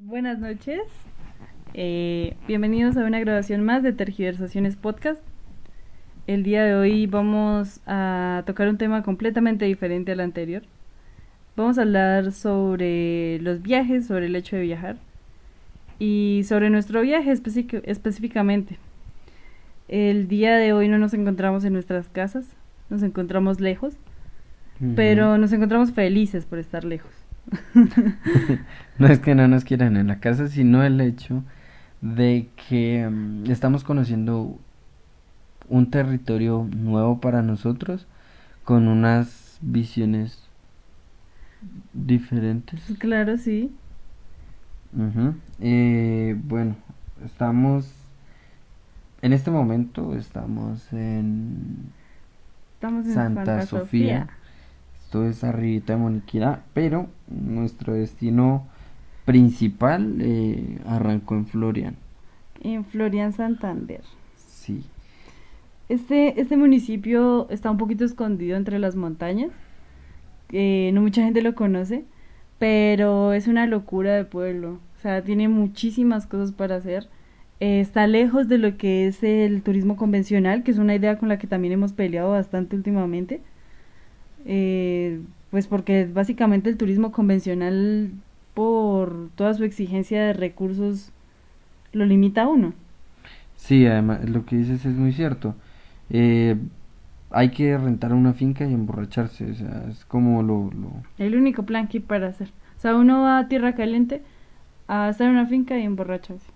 Buenas noches, bienvenidos a una grabación más de Tergiversaciones Podcast. El día de hoy vamos a tocar un tema completamente diferente al anterior. Vamos a hablar sobre los viajes, sobre el hecho de viajar y sobre nuestro viaje específicamente. El día de hoy no nos encontramos en nuestras casas, nos encontramos lejos, pero nos encontramos felices por estar lejos. No es que no nos quieran en la casa, sino el hecho de que estamos conociendo un territorio nuevo para nosotros, con unas visiones diferentes. Claro, sí. Bueno, estamos, en este momento estamos en Estamos en Santa Sofía. Esto es arribita de Moniquirá, pero nuestro destino principal arrancó en Florian. En Florian, Santander. Sí. Este municipio está un poquito escondido entre las montañas. No mucha gente lo conoce, pero es una locura de pueblo. O sea, tiene muchísimas cosas para hacer. Está lejos de lo que es el turismo convencional, que es una idea con la que también hemos peleado bastante últimamente. Pues porque básicamente el turismo convencional, por toda su exigencia de recursos, lo limita a uno. Sí, además lo que dices es muy cierto. Eh, Hay que rentar una finca y emborracharse, o sea, es como El único plan que hay para hacer. O sea, uno va a tierra caliente a estar en una finca y emborracharse.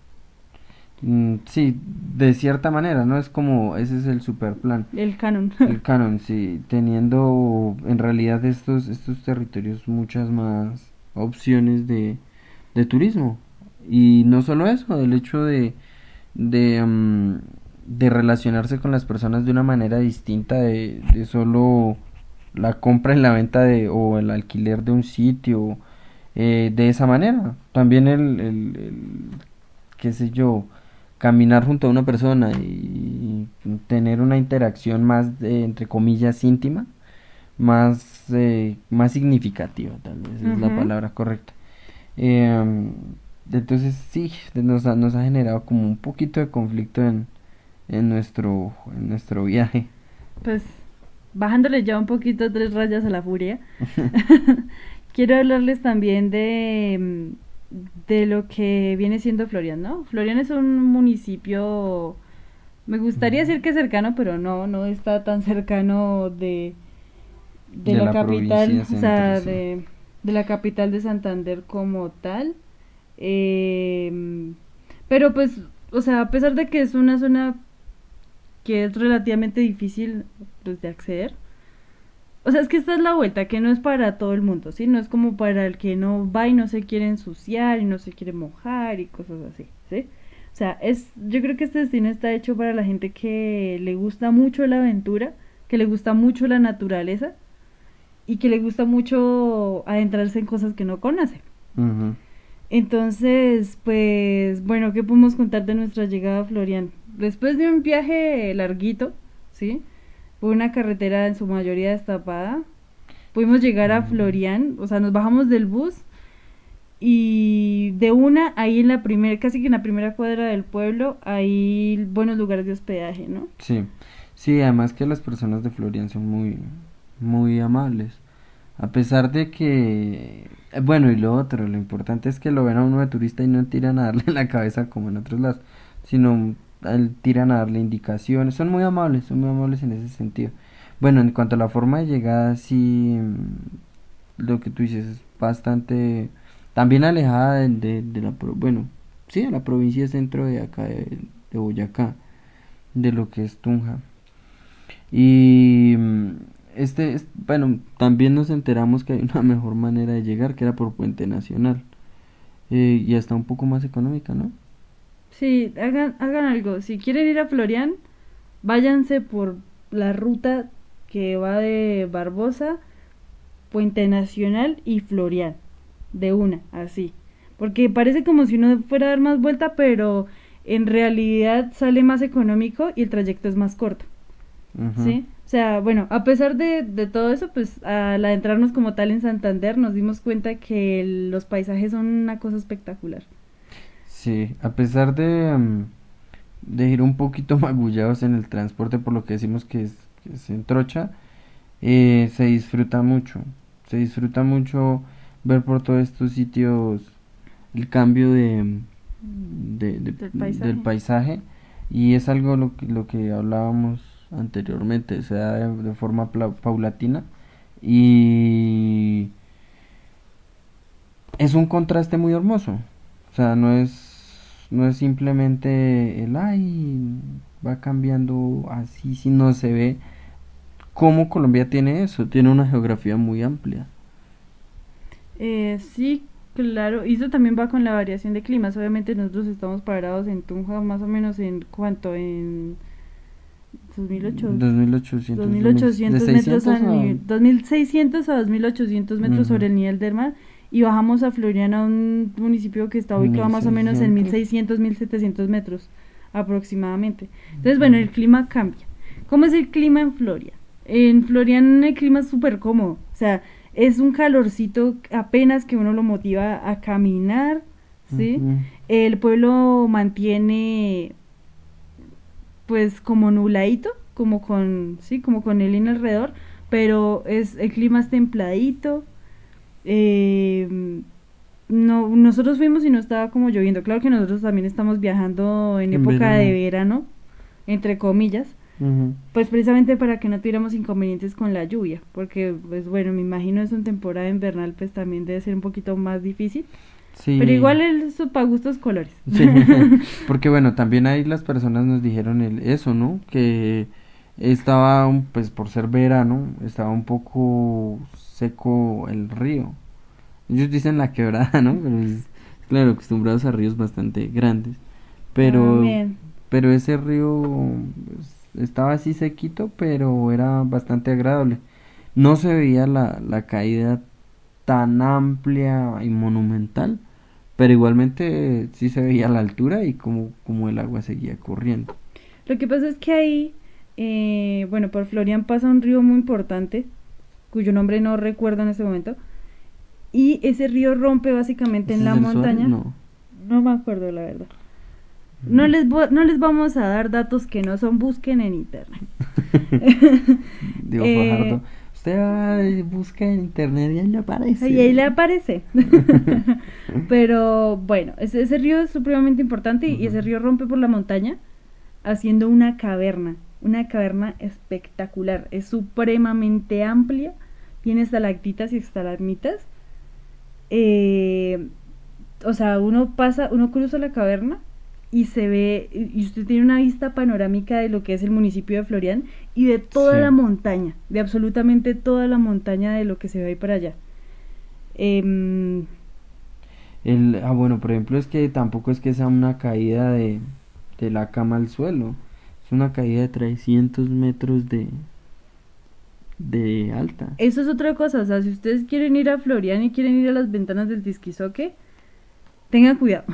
Sí, de cierta manera, ¿no? Es como, ese es el super plan. El canon. El canon, sí, teniendo en realidad estos territorios muchas más opciones de turismo. Y no solo eso, el hecho de relacionarse con las personas de una manera distinta, de solo la compra y la venta o el alquiler de un sitio, de esa manera. También qué sé yo, caminar junto a una persona y tener una interacción más, entre comillas, íntima, más significativa, tal vez es la palabra correcta. Eh, entonces sí, nos ha generado como un poquito de conflicto en nuestro viaje. Pues bajándole ya un poquito 3 rayas a la furia. Quiero hablarles también de lo que viene siendo Florian, ¿no? Florian es un municipio, me gustaría decir que cercano, pero no está tan cercano de la capital, o sea, Sí. de la capital de Santander como tal. Pero pues, o sea, a pesar de que es una zona que es relativamente difícil pues, de acceder, o sea, es que esta es la vuelta, que no es para todo el mundo, ¿sí? No es como para el que no va y no se quiere ensuciar y no se quiere mojar y cosas así, ¿sí? O sea, yo creo que este destino está hecho para la gente que le gusta mucho la aventura, que le gusta mucho la naturaleza y que le gusta mucho adentrarse en cosas que no conoce. Ujú. Entonces, pues, bueno, ¿qué podemos contar de nuestra llegada a Florian? Después de un viaje larguito, ¿sí? Por una carretera en su mayoría destapada, pudimos llegar a Florian, o sea, nos bajamos del bus y de una, ahí en la primera, casi que en la primera cuadra del pueblo, hay buenos lugares de hospedaje, ¿no? Sí, sí, además que las personas de Florian son muy, muy amables. A pesar de que, bueno, y lo otro, lo importante es que lo ven a uno de turista y no tiran a darle en la cabeza como en otros lados, sino tiran a darle indicaciones. Son muy amables en ese sentido. Bueno, en cuanto a la forma de llegada, sí, lo que tú dices es bastante, también alejada bueno, sí, de la provincia centro de acá, de Boyacá, de lo que es Tunja. Y bueno, también nos enteramos que hay una mejor manera de llegar, que era por Puente Nacional. Y hasta un poco más económica, ¿no? Sí, hagan algo. Si quieren ir a Florian, váyanse por la ruta que va de Barbosa, Puente Nacional y Florian. De una, así. Porque parece como si uno fuera a dar más vuelta, pero en realidad sale más económico y el trayecto es más corto. Ujú. ¿sí? O sea, bueno, a pesar de todo eso, pues al adentrarnos como tal en Santander nos dimos cuenta que los paisajes son una cosa espectacular. Sí, a pesar de ir un poquito magullados en el transporte, por lo que decimos que es en trocha, se disfruta mucho ver por todos estos sitios el cambio Del del paisaje. paisaje y es algo lo que hablábamos anteriormente, se da de forma paulatina y es un contraste muy hermoso, o sea, no es simplemente el ay va cambiando así, sino se ve cómo Colombia tiene eso, tiene una geografía muy amplia. Sí, claro, y eso también va con la variación de climas. Obviamente nosotros estamos parados en Tunja más o menos en cuánto, en 2008, 2800, 2800 metros 600 al a... nivel, 2600 a 2800 metros Ujú, sobre el nivel del mar, y bajamos a Floriana, un municipio que está ubicado más o menos en 1600. 1600, 1700 metros aproximadamente. Entonces, bueno, el clima cambia. ¿Cómo es el clima en Floriana? En Floriana el clima es súper cómodo, o sea, es un calorcito apenas que uno lo motiva a caminar, ¿sí? Ujú, El pueblo mantiene pues como nubladito, como con, sí, como con el alrededor, pero el clima es templadito. eh, no, nosotros fuimos y no estaba como lloviendo. Claro que nosotros también estamos viajando en en época de verano. verano, entre comillas, Ujú. pues precisamente para que no tuviéramos inconvenientes con la lluvia, porque pues bueno, me imagino eso en temporada invernal pues también debe ser un poquito más difícil, pero Sí, igual es para gustos colores. sí, porque bueno, también ahí las personas nos dijeron eso, ¿no? Que estaba, pues por ser verano, estaba un poco seco el río. Ellos dicen la quebrada, ¿no? Pero es, claro, acostumbrados a ríos bastante grandes. Pero, Amén. pero ese río pues, estaba así sequito, pero era bastante agradable. No se veía la caída tan amplia y monumental, pero igualmente sí se veía la altura y como el agua seguía corriendo. Lo que pasa es que ahí, bueno, por Florian pasa un río muy importante, cuyo nombre no recuerdo en este momento, y ese río rompe básicamente en ¿Ese es la el Suárez? montaña. No. No me acuerdo la verdad. Mm. No les vamos a dar datos que no son, busquen en internet. Digo, eh, Fajardo, usted va y busca en internet y ahí le y ahí aparece. le aparece. Pero bueno, ese río es supremamente importante y Ujú. ese río rompe por la montaña haciendo una caverna espectacular, es supremamente amplia, tiene estalactitas y estalagmitas. Eh, o sea, uno cruza la caverna y se ve, y usted tiene una vista panorámica de lo que es el municipio de Florian y de toda la Sí. montaña, de absolutamente toda la montaña de lo que se ve ahí para allá. Eh, Bueno, por ejemplo, es que tampoco es que sea una caída de la cama al suelo. Es una caída de 300 metros de alta. Eso es otra cosa, o sea, si ustedes quieren ir a Florian y quieren ir a las ventanas del Tisquizoque, tengan cuidado.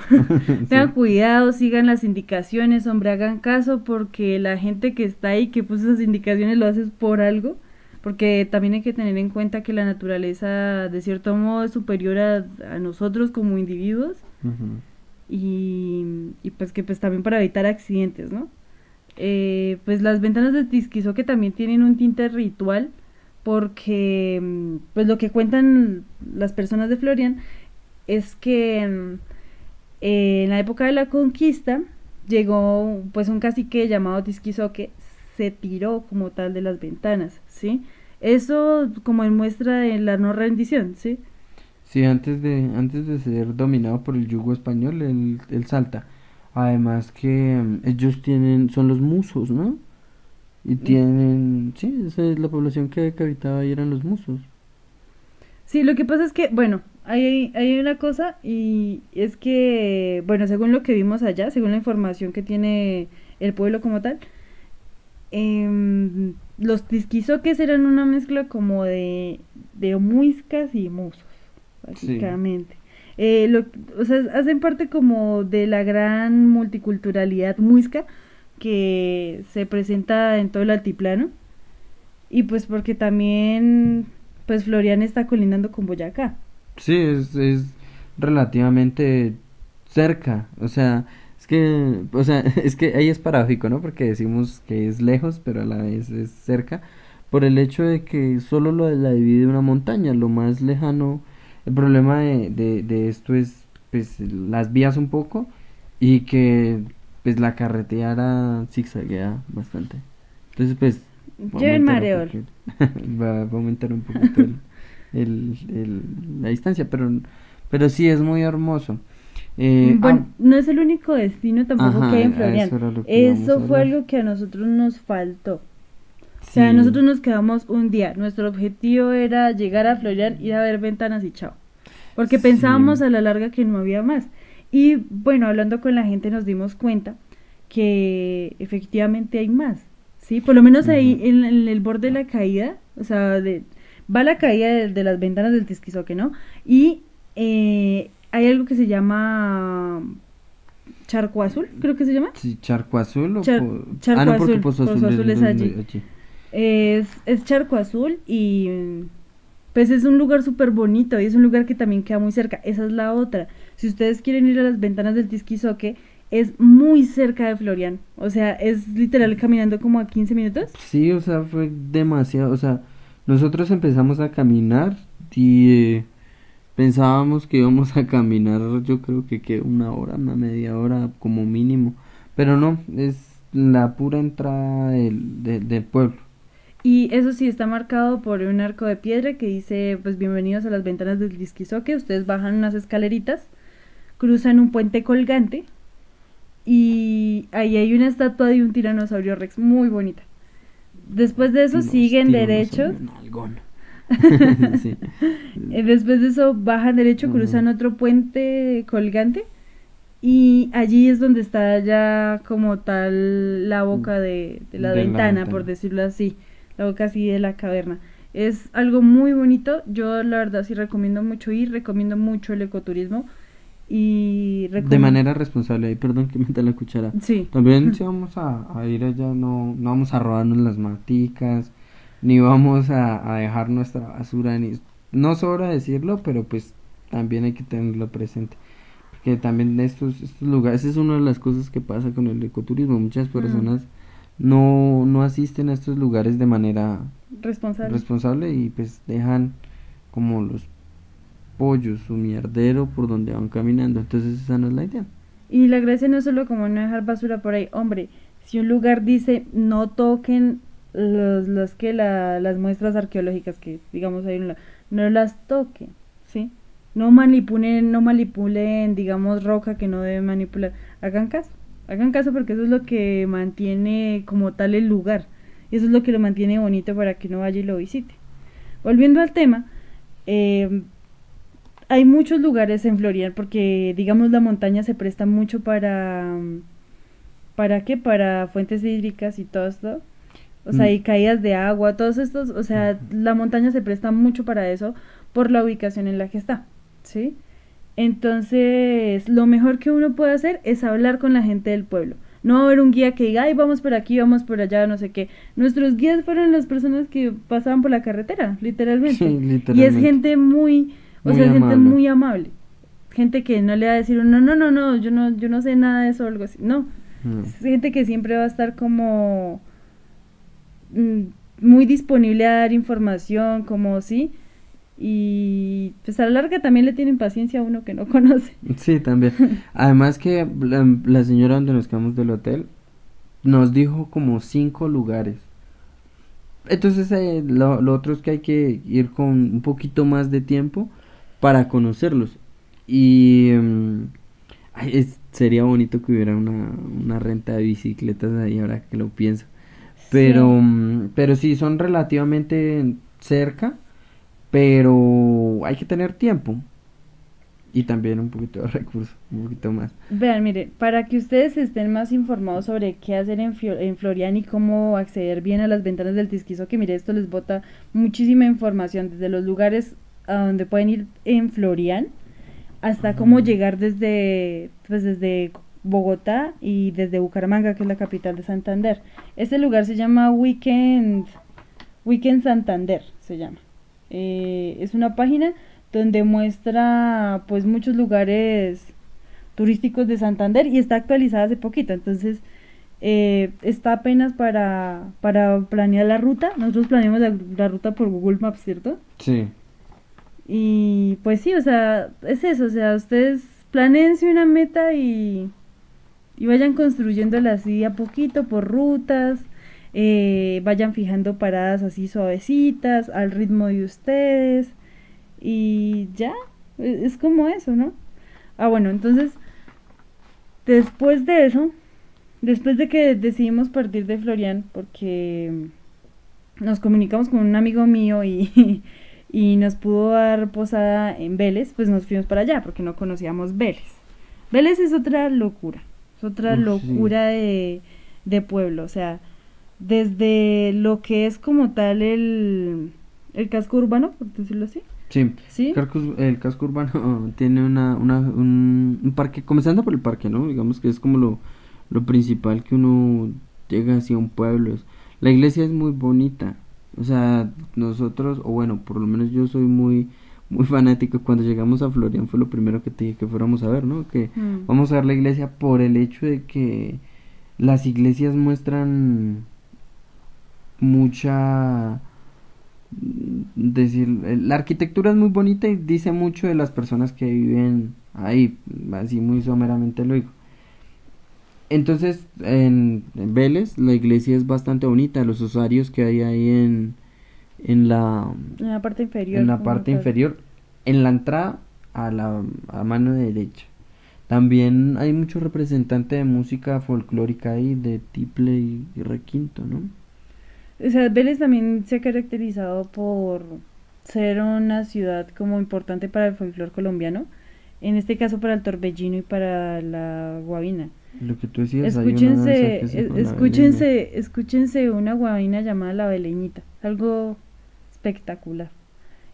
Tengan Sí. cuidado, sigan las indicaciones, hombre, hagan caso, porque la gente que está ahí, que puso esas indicaciones, lo hace por algo. Porque también hay que tener en cuenta que la naturaleza, de cierto modo, es superior a nosotros como individuos. Ujú. Y pues que pues también para evitar accidentes, ¿no? Pues las ventanas de Tisquizoque también tienen un tinte ritual, porque pues lo que cuentan las personas de Florian es que en la época de la conquista llegó pues un cacique llamado Tisquizoque, se tiró como tal de las ventanas, ¿sí? Eso como en muestra de la no rendición, ¿sí? Sí, antes de ser dominado por el yugo español, él salta. Además que ellos son los musos, ¿no? Y tienen, sí, esa es la población que habitaba ahí eran los musos. Sí, lo que pasa es que, bueno, hay una cosa y es que, bueno, según lo que vimos allá, según la información que tiene el pueblo como tal, los tisquizoques eran una mezcla como de muiscas y musos, Sí. básicamente. O sea, hacen parte como de la gran multiculturalidad muisca, que se presenta en todo el altiplano y pues porque también pues Florian está colindando con Boyacá. Sí, es relativamente cerca, o sea, o sea, es que ahí es paradójico, ¿no? Porque decimos que es lejos, pero a la vez es cerca, por el hecho de que solo la divide una montaña, lo más lejano, el problema de esto es, pues, las vías un poco, y que, pues, la carretera zigzaguea bastante. Entonces, pues, va a Lleven aumentar un mareol. poquito, va a aumentar un poquito la distancia, pero sí es muy hermoso. Bueno, no es el único destino tampoco Ajá, que hay en a Florian. eso era lo que íbamos a Eso fue hablar. algo que a nosotros nos faltó. O sea, Sí, nosotros nos quedamos un día. Nuestro objetivo era llegar a Florian, ir a ver ventanas y chao. Porque pensábamos sí, a la larga que no había más. Y bueno, hablando con la gente nos dimos cuenta que efectivamente hay más. ¿Sí? Por lo menos ahí ujú, en el borde de la caída, o sea, va la caída de las ventanas del Tisquizoque, ¿no? Y hay algo que se llama Charco Azul, creo que se llama. sí, Charco Azul ah, Charco no, porque Azul, Pozo Pozo Azul es Azul es allí. allí. Es Charco Azul y pues es un lugar súper bonito y es un lugar que también queda muy cerca. Esa es la otra. Si ustedes quieren ir a las ventanas del Tisquizoque, es muy cerca de Florian. O sea, es literal caminando como a 15 minutos. Sí, o sea, fue demasiado, o sea, nosotros empezamos a caminar y pensábamos que íbamos a caminar, yo creo que una hora, una media hora como mínimo, pero no, es la pura entrada del pueblo. Y eso sí, está marcado por un arco de piedra que dice, pues bienvenidos a las ventanas del Tisquizoque. Ustedes bajan unas escaleritas, cruzan un puente colgante y ahí hay una estatua de un tiranosaurio rex muy bonita. Después de eso Nos siguen tiramos derecho. un algón. Sí. Después de eso bajan derecho, Ujú. cruzan otro puente colgante y allí es donde está ya como tal la boca de la De la ventana, por ventana. decirlo así, la boca así de la caverna. Es algo muy bonito, yo la verdad sí recomiendo mucho ir, recomiendo mucho el ecoturismo y De manera responsable, ay, perdón que meta la cuchara. sí, También si vamos a ir allá, no vamos a robarnos las maticas, ni vamos a dejar nuestra basura, ni no sobra decirlo, pero pues también hay que tenerlo presente. Porque también estos lugares, es una de las cosas que pasa con el ecoturismo. Muchas mm, personas no asisten a estos lugares de manera responsable. responsable y pues dejan como los pollos, su mierdero por donde van caminando. Entonces esa no es la idea. Y la gracia no es solo como no dejar basura por ahí. Hombre, si un lugar dice no toquen las muestras arqueológicas que digamos hay no las toquen, ¿sí? No manipulen, digamos, roca que no deben manipular. Hagan caso porque eso es lo que mantiene como tal el lugar. Y eso es lo que lo mantiene bonito para que uno vaya y lo visite. Volviendo al tema, eh, hay muchos lugares en Florida porque digamos la montaña se presta mucho ¿para qué? Para fuentes hídricas y todo esto. O sea, Mm, hay caídas de agua, todos estos, o sea, ujú. la montaña se presta mucho para eso por la ubicación en la que está, ¿sí? Entonces, lo mejor que uno puede hacer es hablar con la gente del pueblo. No va a haber un guía que diga, ay, vamos por aquí, vamos por allá, no sé qué. Nuestros guías fueron las personas que pasaban por la carretera, Sí, literalmente. Y es literalmente. gente muy, o Muy sea, gente amable. muy amable. Gente que no le va a decir, no, yo no sé nada de eso o algo así. No, No. es gente que siempre va a estar como mm, muy disponible a dar información, como sí. Y pues a la larga también le tienen paciencia a uno que no conoce. Sí, también. Además que la señora donde nos quedamos del hotel nos dijo como 5 lugares. Entonces lo otro es que hay que ir con un poquito más de tiempo para conocerlos. Y ay, sería bonito que hubiera una renta de bicicletas ahí ahora que lo pienso. Sí. Pero sí, son relativamente cerca, pero hay que tener tiempo y también un poquito de recursos, un poquito más. Vean, mire, para que ustedes estén más informados sobre qué hacer en Florian y cómo acceder bien a las ventanas del Tisquizo, que mire, esto les bota muchísima información desde los lugares a donde pueden ir en Florian hasta cómo Ujú. llegar desde Bogotá y desde Bucaramanga, que es la capital de Santander. Este lugar se llama Weekend Santander, se llama. Es una página donde muestra pues muchos lugares turísticos de Santander y está actualizada hace poquito, entonces está apenas para planear la ruta. Nosotros planeamos la ruta por Google Maps, ¿cierto? Sí. Y pues sí, o sea, es eso, o sea, ustedes planeense una meta y vayan construyéndola así a poquito por rutas, vayan fijando paradas así suavecitas al ritmo de ustedes y ya, es como eso, ¿no? Ah, bueno, entonces, después de eso, después de que decidimos partir de Florian, porque nos comunicamos con un amigo mío y, y nos pudo dar posada en Vélez, pues nos fuimos para allá, porque no conocíamos Vélez. Vélez es otra Sí. locura de pueblo, o sea, desde lo que es como tal el casco urbano, por decirlo así, Sí, ¿sí? El casco urbano tiene un parque, comenzando por el parque, ¿no? Digamos que es como lo principal que uno llega hacia un pueblo. La iglesia es muy bonita, o sea, nosotros, o bueno, por lo menos yo soy muy fanático. Cuando llegamos a Florian fue lo primero que te dije que fuéramos a ver, ¿no? Que Mm. vamos a ver la iglesia por el hecho de que las iglesias muestran mucha decir, la arquitectura es muy bonita y dice mucho de las personas que viven ahí, así muy someramente lo digo. Entonces, en Vélez la iglesia es bastante bonita, los osarios que hay ahí en la En la parte en inferior, la como parte tal. inferior, en la entrada a mano derecha. También hay mucho representante de música folclórica ahí, de tiple y requinto, ¿no? O sea, Vélez también se ha caracterizado por ser una ciudad como importante para el folclore colombiano, en este caso para el torbellino y para la guabina. Lo que tú decías, hay una danza que se llama la beleña. Escúchense una guabina llamada La Beleñita, algo espectacular.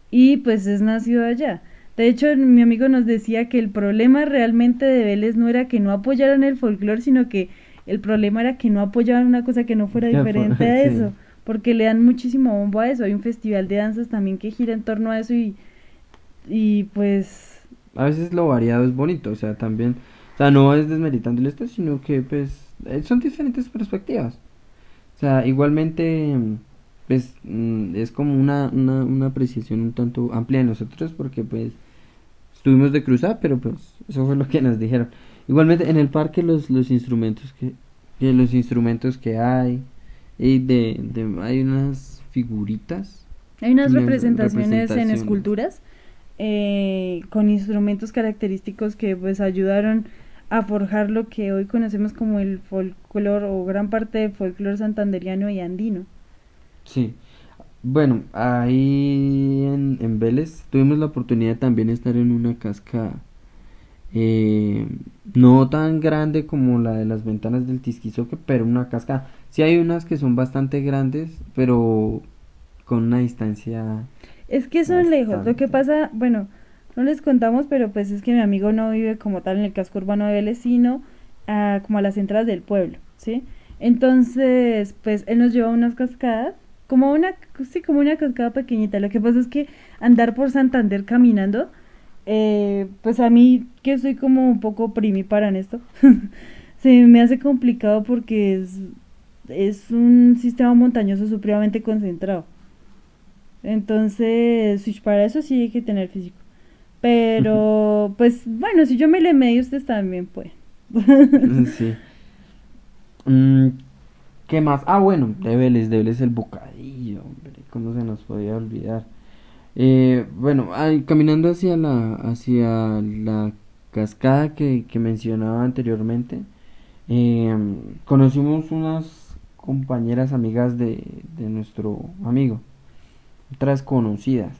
Y pues es nacido allá. De hecho, mi amigo nos decía que el problema realmente de Vélez no era que no apoyaran el folclore, sino que el problema era que no apoyaban una cosa que no fuera diferente a Sí. eso, porque le dan muchísimo bombo a eso. Hay un festival de danzas también que gira en torno a eso y pues A veces lo variado es bonito, o sea, también, o sea, no es desmeritándole esto, sino que pues son diferentes perspectivas. O sea, igualmente, pues es como una apreciación un tanto amplia de nosotros porque pues estuvimos de cruzada, pero pues eso fue lo que nos dijeron. Igualmente en el parque los instrumentos que los instrumentos que hay y hay unas figuritas, hay unas unas representaciones en representaciones. esculturas con instrumentos característicos que pues ayudaron a forjar lo que hoy conocemos como el folclore o gran parte del folclore santanderiano y andino. Sí. Bueno, ahí en Vélez tuvimos la oportunidad de también estar en una cascada. eh, no tan grande como la de las ventanas del Tisquizoque, pero una cascada. Sí hay unas que son bastante grandes, pero con una distancia Es que son lejos. Lo que bastante. pasa, bueno, no les contamos, pero pues es que mi amigo no vive como tal en el casco urbano de Vélez, sino como a las entradas del pueblo, ¿sí? Entonces, pues él nos lleva a unas cascadas, como una, sí, como una cascada pequeñita. Lo que pasa es que andar por Santander caminando, pues a mí, que soy como un poco primípara en esto, se me hace complicado porque es un sistema montañoso supremamente concentrado. Entonces, sí, para eso sí hay que tener físico. Pero, pues, bueno, si yo me le medio, ustedes también pueden. Sí. Mm, ¿Qué más? Ah, bueno, de Vélez el bocadillo, hombre, ¿cómo se nos podía olvidar? Bueno, caminando hacia la cascada que mencionaba anteriormente, conocimos unas compañeras amigas de nuestro amigo, otras conocidas,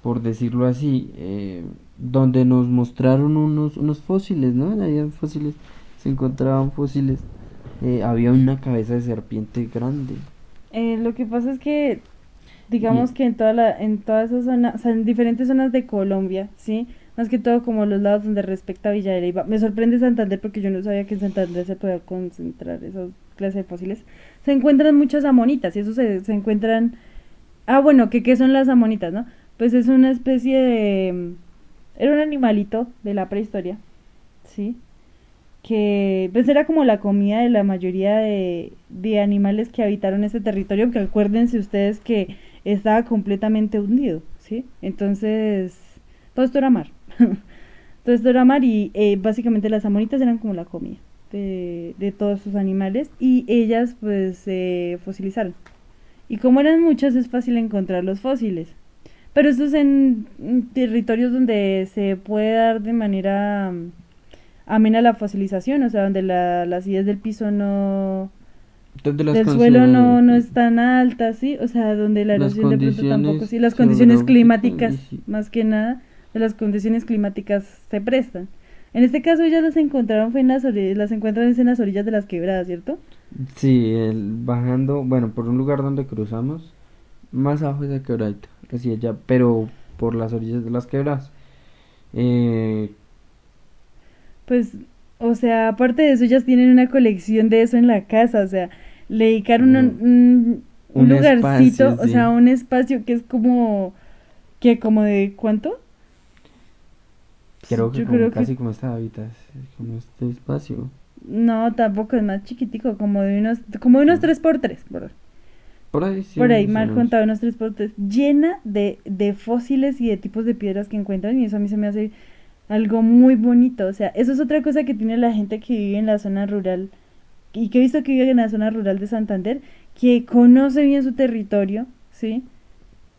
por decirlo así, donde nos mostraron unos fósiles, ¿no? Había fósiles, se encontraban fósiles, había una cabeza de serpiente grande. Lo que pasa es que, Y, digamos que en todas esas zonas, o sea, en diferentes zonas de Colombia, ¿sí? más que todo como los lados donde respecta a Villa de Leyva. Me sorprende Santander porque yo no sabía que en Santander se podía concentrar esas clases de fósiles. Se encuentran muchas amonitas y eso se encuentran... Ah, bueno, ¿qué son las amonitas, no? Pues es una especie de... Era un animalito de la prehistoria, ¿sí? Que pues era como la comida de la mayoría de animales que habitaron ese territorio, que acuérdense ustedes que estaba completamente hundido, ¿sí? Entonces, todo esto era mar. Todo esto era mar y básicamente las amonitas eran como la comida de todos esos animales y ellas pues se fosilizaron. Y como eran muchas es fácil encontrar los fósiles. Pero esto es en territorios donde se puede dar de manera amena la fosilización, o sea, donde la acidez del piso no... Donde las del suelo no es tan alta, ¿sí? O sea, donde la las erosión de pronto tampoco, sí, las condiciones geográficas climáticas, sí. más que nada, de las condiciones climáticas se prestan. En este caso ellas las encontraron fue en las orillas, las encuentran en las orillas de las quebradas, ¿cierto? Sí, bajando, bueno, por un lugar donde cruzamos, más abajo de esa quebradita, hacia allá, pero por las orillas de las quebradas. Eh, Pues, o sea, aparte de eso, ellas tienen una colección de eso en la casa, o sea, le dedicaron un un lugarcito, espacio, o sea, sí. un espacio que es como, que como de, ¿cuánto? Creo que Yo como creo que, casi como esta habitación, como este espacio. no, tampoco es más chiquitico, como de unos Sí. 3x3, Por ahí sí, por ahí, más o mal menos. contado, unos 3x3, llena de fósiles y de tipos de piedras que encuentran, y eso a mí se me hace algo muy bonito, o sea, eso es otra cosa que tiene la gente que vive en la zona rural, y que he visto que vive en la zona rural de Santander, que conoce bien su territorio, ¿sí?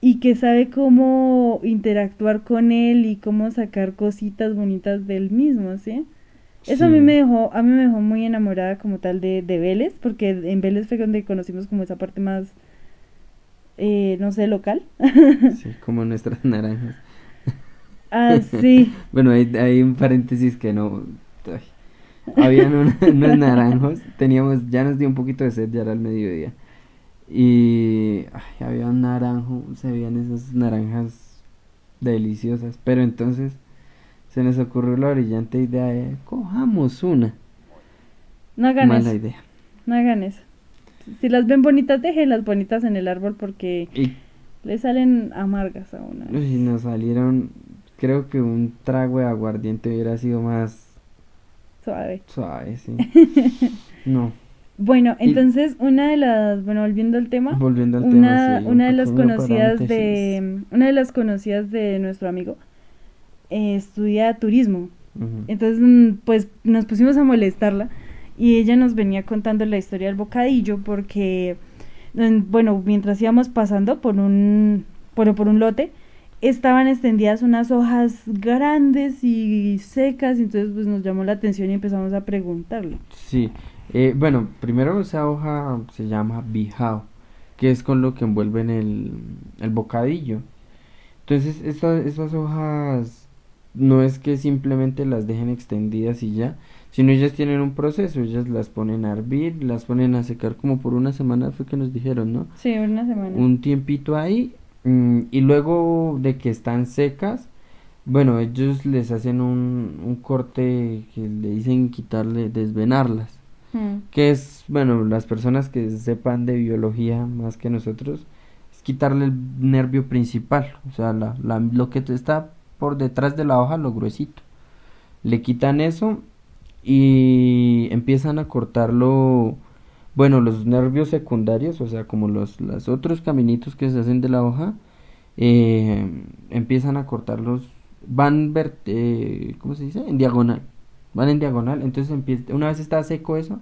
Y que sabe cómo interactuar con él y cómo sacar cositas bonitas del mismo, ¿sí? Eso Sí, a mí me dejó muy enamorada como tal de Vélez, porque en Vélez fue donde conocimos como esa parte más, no sé, local. sí, como nuestras naranjas. Ah, sí. Bueno, hay un paréntesis que no. Ay, habían unos naranjos, teníamos, ya nos dio un poquito de sed, ya era el mediodía. Y ay, había un naranjo, se veían esas naranjas deliciosas. Pero entonces se nos ocurrió la brillante idea de cojamos una. No hagan Mala eso, idea. no hagan eso. Si las ven bonitas, déjenlas bonitas en el árbol porque Y le salen amargas a una uy, vez. nos salieron, creo que un trago de aguardiente hubiera sido más Suave. suave, sí. No. Bueno, Y entonces bueno, volviendo al tema, volviendo al tema, sí, un una de las pequeño conocidas paréntesis. de nuestro amigo estudia turismo. Ujú. Entonces, pues nos pusimos a molestarla y ella nos venía contando la historia del bocadillo porque, bueno, mientras íbamos pasando por un lote, estaban extendidas unas hojas grandes y secas, y entonces pues nos llamó la atención y empezamos a preguntarle. Sí, bueno, primero esa hoja se llama bijao, que es con lo que envuelven el bocadillo. Entonces, estas hojas no es que simplemente las dejen extendidas y ya, sino ellas tienen un proceso, ellas las ponen a hervir, las ponen a secar como por una semana, fue que nos dijeron, ¿no? Sí, una semana. Un tiempito ahí, y luego de que están secas, bueno, ellos les hacen un corte que le dicen quitarle, desvenarlas, Mm. que es, bueno, las personas que sepan de biología más que nosotros, es quitarle el nervio principal, o sea, lo que está por detrás de la hoja, lo gruesito. Le quitan eso y empiezan a cortarlo, bueno, los nervios secundarios, o sea, como los otros caminitos que se hacen de la hoja, eh, empiezan a cortarlos, ¿cómo se dice? En diagonal, van en diagonal, entonces una vez está seco eso,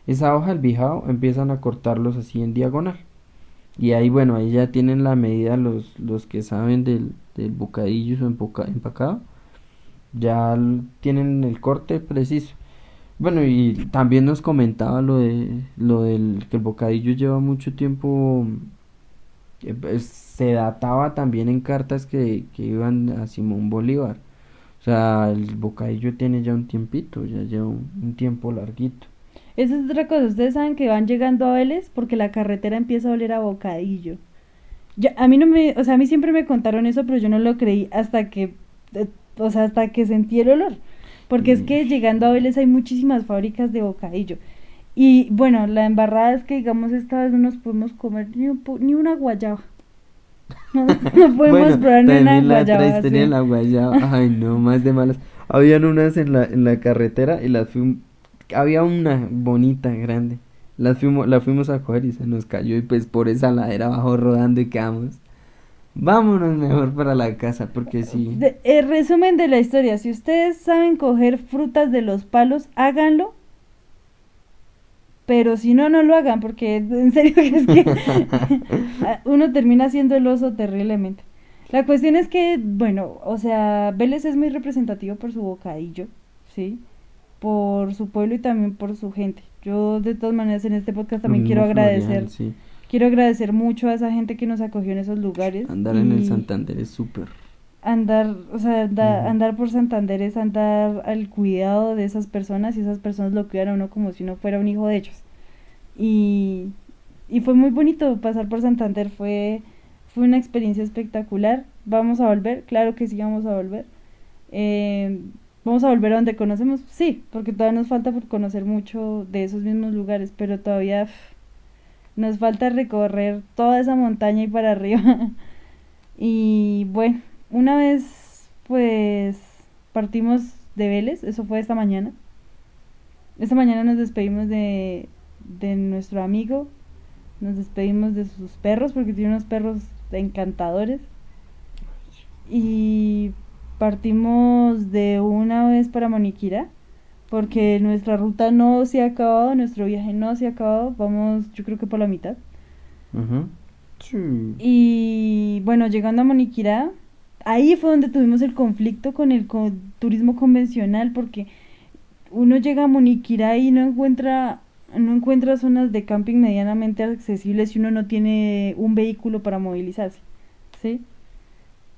esa hoja, el bijao, empiezan a cortarlos así en diagonal. Y ahí, bueno, ahí ya tienen la medida los que saben del bocadillo o empacado, ya tienen el corte preciso. Bueno, y también nos comentaba lo del que el bocadillo lleva mucho tiempo, pues, se databa también en cartas que iban a Simón Bolívar. O sea, el bocadillo tiene ya un tiempito, ya lleva un tiempo larguito. Esa es otra cosa, ustedes saben que van llegando a Vélez porque la carretera empieza a oler a bocadillo. A mí no me, o sea, a mí siempre me contaron eso, pero yo no lo creí hasta que o sea, hasta que sentí el olor. Porque es que llegando a Vélez hay muchísimas fábricas de bocadillo. Y bueno, la embarrada es que, digamos, esta vez no nos podemos comer ni una guayaba. No, no podemos Bueno, probar ni una también la otra guayaba, historia de sí. la guayaba. Ay, no, más de malas. Habían unas en la carretera y las fuimos. Había una bonita, grande. La fuimos a coger y se nos cayó y pues por esa ladera abajo rodando y quedamos. Vámonos mejor para la casa porque sí. Resumen de la historia, si ustedes saben coger frutas de los palos, háganlo, pero si no, no lo hagan, porque en serio que es que uno termina siendo el oso terriblemente. La cuestión es que, bueno, o sea, Vélez es muy representativo por su bocadillo, ¿sí? Por su pueblo y también por su gente. Yo de todas maneras en este podcast Lo también mismo Florian, sí. quiero agradecer mucho a esa gente que nos acogió en esos lugares Andar en el y Santander es súper. andar, o sea, Ujú. andar por Santander es andar al cuidado de esas personas y esas personas lo cuidan a uno como si uno fuera un hijo de ellos. Y, y fue muy bonito pasar por Santander, fue una experiencia espectacular. ¿Vamos a volver? Claro que sí, vamos a volver. Eh, ¿Vamos a volver a donde conocemos? Sí, porque todavía nos falta por conocer mucho de esos mismos lugares, pero todavía nos falta recorrer toda esa montaña y para arriba. Y bueno, una vez pues partimos de Vélez, eso fue esta mañana. Esta mañana nos despedimos de nuestro amigo, nos despedimos de sus perros porque tiene unos perros encantadores y partimos de una vez para Moniquira porque nuestra ruta no se ha acabado, nuestro viaje no se ha acabado, vamos yo creo que por la mitad. Ujú. Sí. Y bueno, llegando a Moniquirá, ahí fue donde tuvimos el conflicto con el turismo convencional, porque uno llega a Moniquirá y no encuentra zonas de camping medianamente accesibles si uno no tiene un vehículo para movilizarse, ¿sí?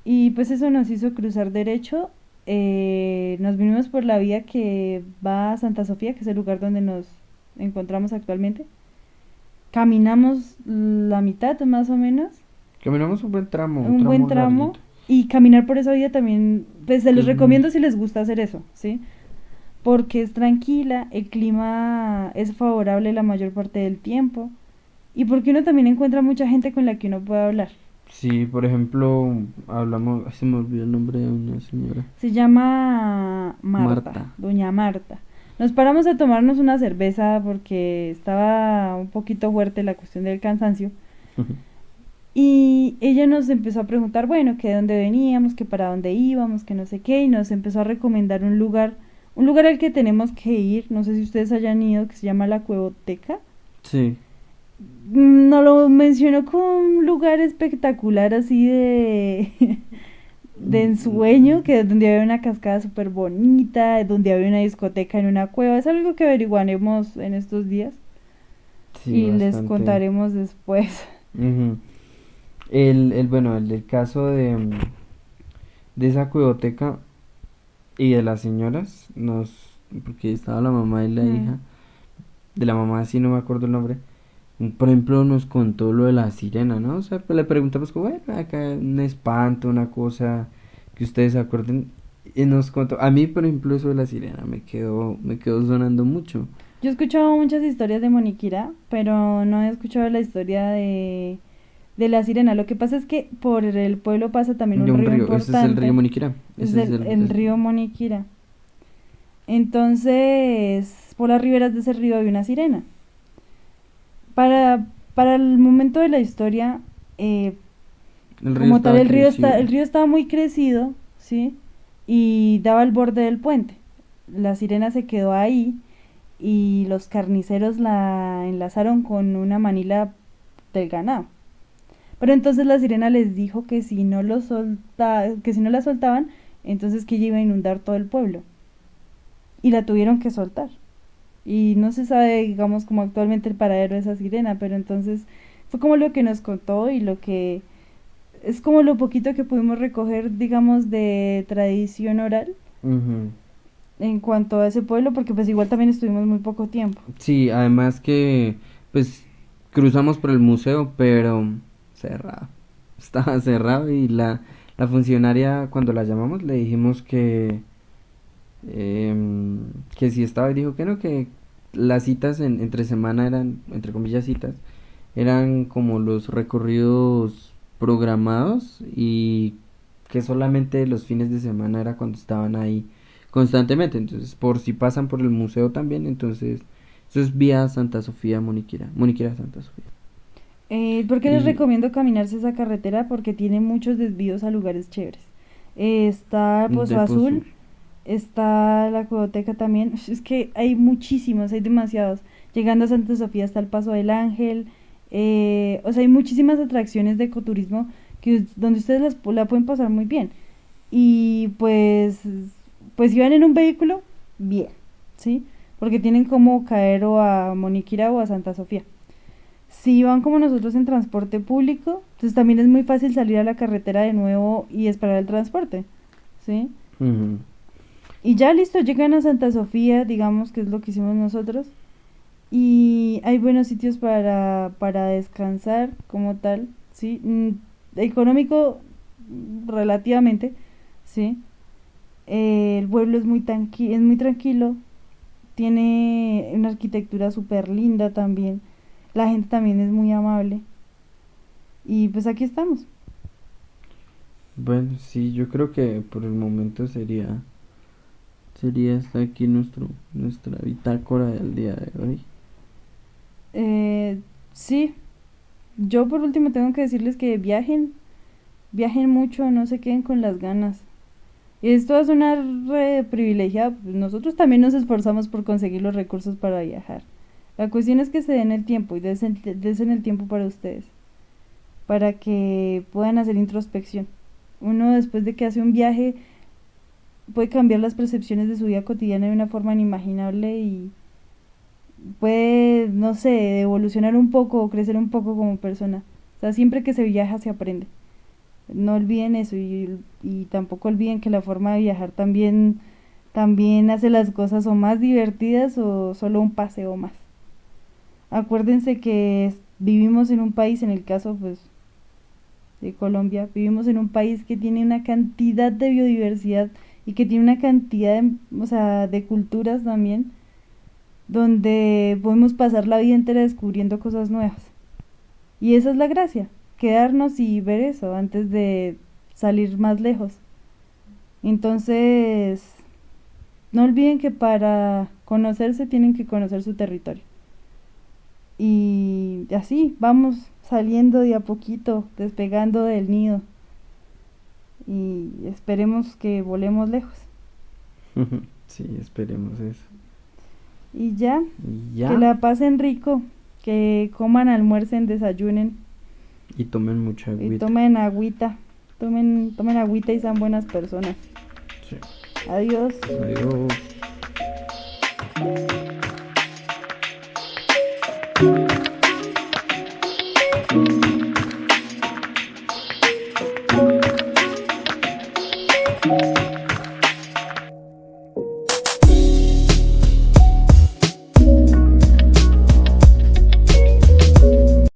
Y pues eso nos hizo cruzar derecho, nos vinimos por la vía que va a Santa Sofía, que es el lugar donde nos encontramos actualmente. Caminamos la mitad más o menos, Caminamos un un buen tramo tramo, larguito. y caminar por esa vía también, pues se los Es muy. recomiendo si les gusta hacer eso, ¿sí? Porque es tranquila, el clima es favorable la mayor parte del tiempo y porque uno también encuentra mucha gente con la que uno puede hablar. Sí, por ejemplo, hablamos, ay, se me olvidó el nombre de una señora. Se llama Marta, Marta. doña Marta. Nos paramos a tomarnos una cerveza porque estaba un poquito fuerte la cuestión del cansancio. Y ella nos empezó a preguntar, bueno, que de dónde veníamos, que para dónde íbamos, que no sé qué, y nos empezó a recomendar un lugar al que tenemos que ir, no sé si ustedes hayan ido, que se llama la Cuevoteca. Sí. Nos lo mencionó como un lugar espectacular así de ensueño, que donde había una cascada súper bonita, donde había una discoteca en una cueva. Es algo que averiguaremos en estos días Sí, y les bastante. contaremos después. Ujú. Bueno, el del caso de esa cuevoteca y de las señoras, porque estaba la mamá y la Mm. hija, de la mamá sí no me acuerdo el nombre, por ejemplo nos contó lo de la sirena, ¿no? O sea, pues le preguntamos como, bueno, acá un espanto, una cosa que ustedes se acuerden, y nos contó, a mí por ejemplo eso de la sirena me quedó sonando mucho. Yo he escuchado muchas historias de Moniquira, pero no he escuchado la historia de la sirena. Lo que pasa es que por el pueblo pasa también De un un río río, ese es el río importante, Moniquirá, es ese es el río Moniquira. Entonces, por las riberas de ese río hay una sirena. Para el momento de la historia, el río como tal, estaba crecido. el río estaba muy crecido, ¿sí? Y daba al borde del puente. La sirena se quedó ahí y los carniceros la enlazaron con una manila del ganado. Pero entonces la sirena les dijo que si no que si no la soltaban, entonces que ella iba a inundar todo el pueblo. Y la tuvieron que soltar. Y no se sabe, digamos, como actualmente el paradero de esa sirena, pero entonces fue como lo que nos contó y lo que es como lo poquito que pudimos recoger, digamos, de tradición oral Ujú. en cuanto a ese pueblo, porque pues igual también estuvimos muy poco tiempo. Sí, además que pues cruzamos por el museo, pero cerrado. Estaba cerrado y La funcionaria, cuando la llamamos, le dijimos que si estaba y dijo que no, que las citas entre semana eran, entre comillas citas, eran como los recorridos programados y que solamente los fines de semana era cuando estaban ahí constantemente. Entonces, por si pasan por el museo también, entonces, eso es vía Santa Sofía, Moniquira, Moniquira Santa Sofía. ¿Por qué les Y recomiendo caminarse esa carretera? Porque tiene muchos desvíos a lugares chéveres. Está Pozo de Pozul. Azul, está la Cuevoteca también. Es que hay muchísimos, hay demasiados. Llegando a Santa Sofía está el Paso del Ángel. O sea, hay muchísimas atracciones de ecoturismo donde ustedes la pueden pasar muy bien. Y pues si van en un vehículo, bien, ¿sí? Porque tienen como caer o a Moniquira o a Santa Sofía. Si van como nosotros en transporte público, entonces también es muy fácil salir a la carretera de nuevo y esperar el transporte, ¿sí? Ujú. Y ya listo, llegan a Santa Sofía, digamos que es lo que hicimos nosotros, y hay buenos sitios para descansar como tal, ¿sí? Económico relativamente, ¿sí? El pueblo es muy tranquilo, tiene una arquitectura súper linda también, la gente también es muy amable, y pues aquí estamos. Bueno, sí, yo creo que por el momento sería hasta aquí nuestra bitácora del día de hoy. Sí, yo por último tengo que decirles que viajen mucho, no se queden con las ganas. Esto es una re privilegiada, pues nosotros también nos esforzamos por conseguir los recursos para viajar. La cuestión es que se den el tiempo y desen el tiempo para ustedes, para que puedan hacer introspección. Uno después de que hace un viaje puede cambiar las percepciones de su vida cotidiana de una forma inimaginable y puede, no sé, evolucionar un poco o crecer un poco como persona. O sea, siempre que se viaja se aprende. No olviden eso y tampoco olviden que la forma de viajar también hace las cosas o más divertidas o solo un paseo más. Acuérdense que vivimos en un país, en el caso pues de Colombia, vivimos en un país que tiene una cantidad de biodiversidad y que tiene una cantidad de, o sea, de culturas también, donde podemos pasar la vida entera descubriendo cosas nuevas. Y esa es la gracia, quedarnos y ver eso antes de salir más lejos. Entonces, no olviden que para conocerse tienen que conocer su territorio. Y así vamos saliendo de a poquito, despegando del nido. Y esperemos que volemos lejos. Sí, esperemos eso. Y ya, Y que ya, la pasen rico, que coman, almuercen, desayunen y tomen mucha y agüita. tomen agüita. Tomen agüita y sean buenas personas. Sí. Adiós. Adiós.